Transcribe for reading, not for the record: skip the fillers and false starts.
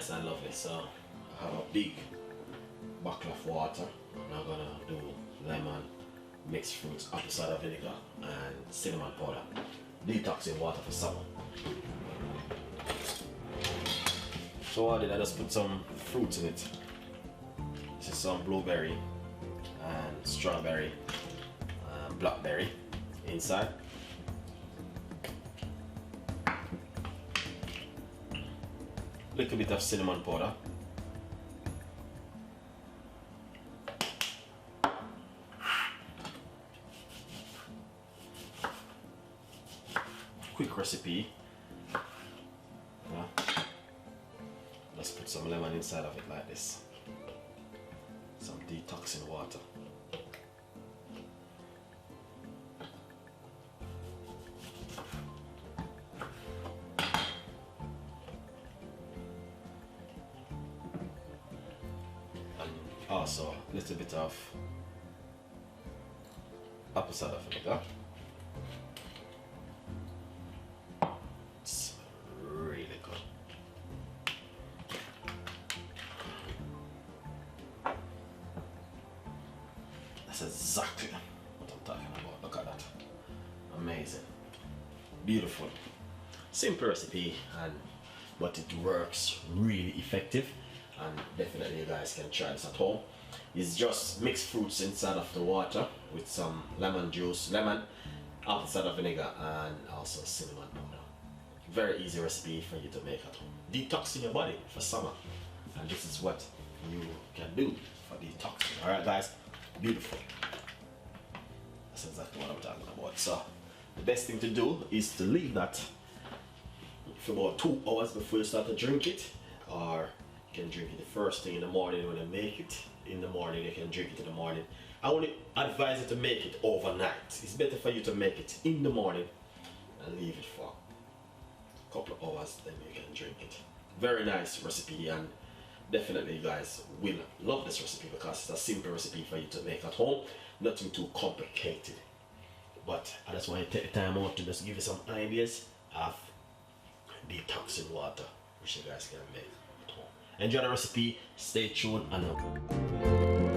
nice and lovely. So I have a big bottle of water. I'm gonna do lemon, mixed fruits, apple cider vinegar, and cinnamon powder. Detoxing water for summer. So what I did, I just put some fruits in it. This is some blueberry and strawberry and blackberry inside. Little bit of cinnamon powder. Quick recipe. Yeah. Let's put some lemon inside of it like this. Some detoxing water. And also a little bit of apple cider vinegar. It's really good. That's exactly what I'm talking about. Look at that. Amazing. Beautiful. Simple recipe, but it works really effective, and definitely you guys can try this at home. It's just mixed fruits inside of the water with some lemon juice, apple cider vinegar, and also cinnamon powder. Very easy recipe for you to make at home. Detoxing your body for summer, and this is what you can do for detoxing. Alright guys, beautiful. That's exactly what I'm talking about. So the best thing to do is to leave that for about 2 hours before you start to drink it, or you can drink it the first thing in the morning when you make it. In the morning, you can drink it in the morning. I only advise you to make it overnight. It's better for you to make it in the morning and leave it for a couple of hours, then you can drink it. Very nice recipe, and definitely you guys will love this recipe because it's a simple recipe for you to make at home. Nothing too complicated. But I just want to take the time out to just give you some ideas of detoxing water which you guys can make at home. Enjoy the recipe, stay tuned, and